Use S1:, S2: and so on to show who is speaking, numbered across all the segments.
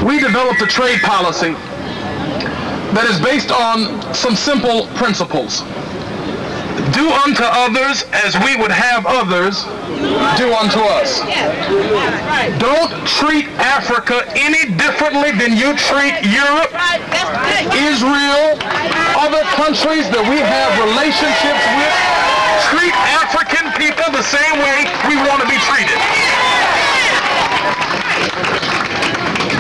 S1: we developed a trade policy that is based on some simple principles. Do unto others as we would have others do unto us. Don't treat Africa any differently than you treat Europe, Israel, other countries that we have relationships with. Treat African people the same way we want to be treated.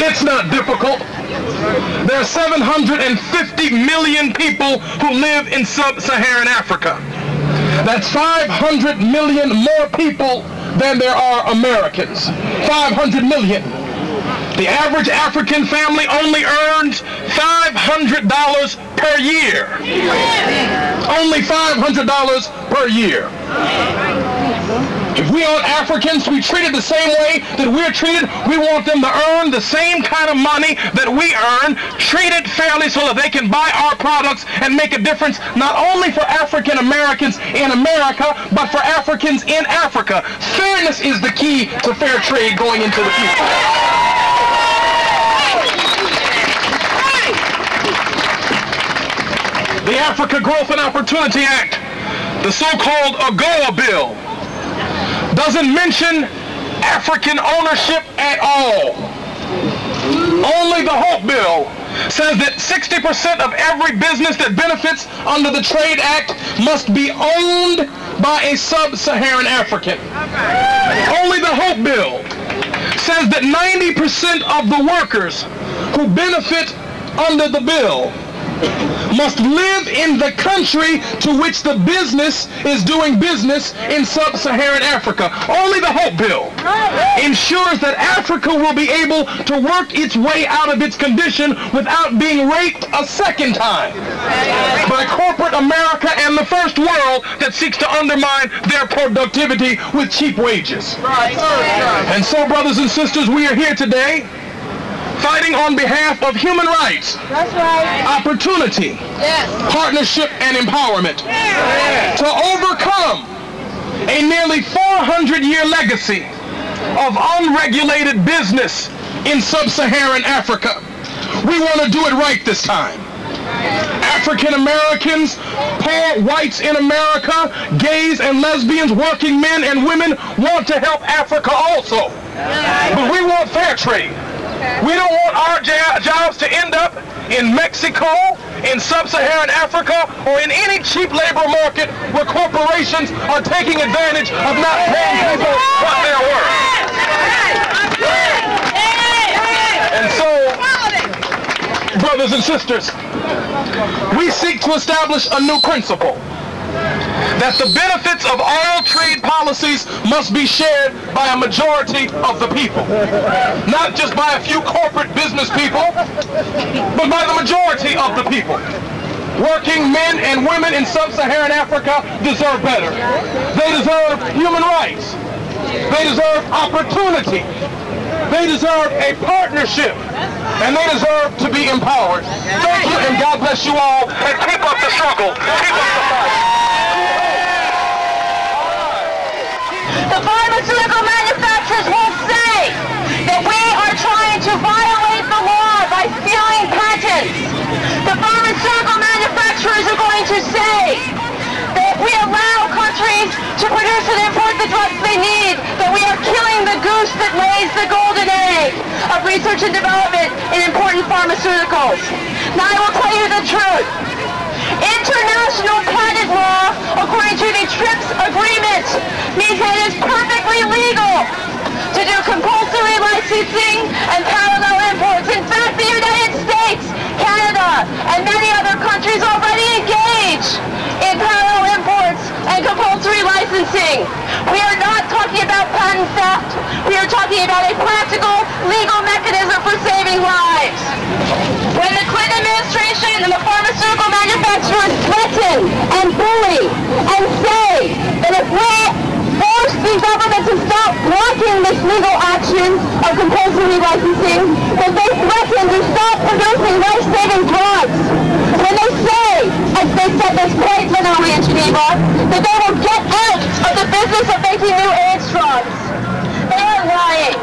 S1: It's not difficult. There are 750 million people who live in sub-Saharan Africa. That's 500 million more people than there are Americans. 500 million. The average African family only earns $500 per year. Only $500 per year. If we aren't Africans to be treated the same way that we're treated, we want them to earn the same kind of money that we earn, treated fairly so that they can buy our products and make a difference not only for African Americans in America, but for Africans in Africa. Fairness is the key to fair trade going into the future. The Africa Growth and Opportunity Act, the so-called AGOA bill, doesn't mention African ownership at all. Only the HOPE bill says that 60% of every business that benefits under the Trade Act must be owned by a sub-Saharan African. Only the HOPE bill says that 90% of the workers who benefit under the bill must live in the country to which the business is doing business in sub-Saharan Africa. Only the HOPE bill ensures that Africa will be able to work its way out of its condition without being raped a second time by corporate America and the first world that seeks to undermine their productivity with cheap wages. And so, brothers and sisters, we are here today fighting on behalf of human rights, opportunity, partnership, and empowerment to overcome a nearly 400-year legacy of unregulated business in sub-Saharan Africa. We want to do it right this time. African Americans, poor whites in America, gays and lesbians, working men and women want to help Africa also. But we want fair trade. We don't want our jobs to end up in Mexico, in sub-Saharan Africa, or in any cheap labor market where corporations are taking advantage of not paying people what they're worth. And so, brothers and sisters, we seek to establish a new principle, that the benefits of all trade policies must be shared by a majority of the people. Not just by a few corporate business people, but by the majority of the people. Working men and women in sub-Saharan Africa deserve better. They deserve human rights. They deserve opportunity. They deserve a partnership. And they deserve to be empowered. Thank you, and God bless you all, and keep up the struggle. Keep up the fight.
S2: The pharmaceutical manufacturers will say that we are trying to violate the law by stealing patents. The pharmaceutical manufacturers are going to say that if we allow countries to produce and import the drugs they need, that we are killing the goose that lays the golden egg of research and development in important pharmaceuticals. Now I will tell you the truth. International patent law, according to the TRIPS agreement, means that it is perfectly legal to do compulsory licensing and parallel imports. In fact, the United States, Canada, and many other countries already engage in parallel imports and compulsory licensing. We are not talking about patent theft. We are talking about a practical, legal mechanism for saving lives. When the Clinton administration and the pharmaceutical manufacturers threaten and bully and say that if we force the government to stop blocking this legal action of compulsory licensing, that they threaten to stop producing life-saving drugs. When they say, as they said this quite literally in Geneva, that they will get out of the business of making new AIDS drugs. They are lying.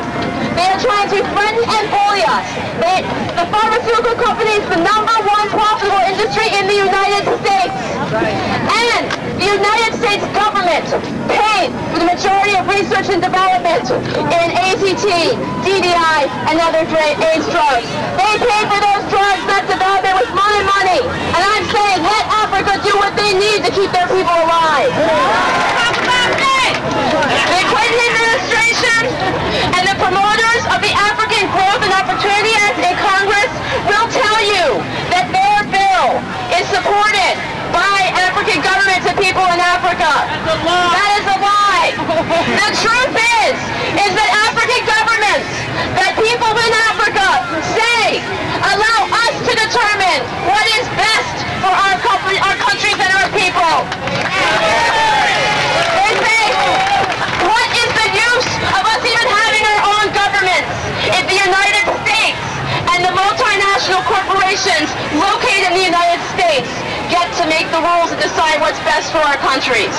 S2: They are trying to threaten and bully us. The pharmaceutical company is the #1 profitable industry in the United States. And the United States government paid for the majority of research and development in AZT, DDI, and other AIDS drugs. They paid for those drugs, that development, with my money. And I'm saying, let Africa do what they need to keep their people alive. The Clinton administration and the promoters of the African Growth and Opportunity Act in Congress will tell you that their bill is supported by African governments and people in Africa. That is a lie. The truth is that African governments, that people in Africa say, allow us to determine what is best for our countries and our people. They say, what is the use of us even having our own governments if the United States and the multinational corporations located in the United States get to make the rules and decide what's best for our countries?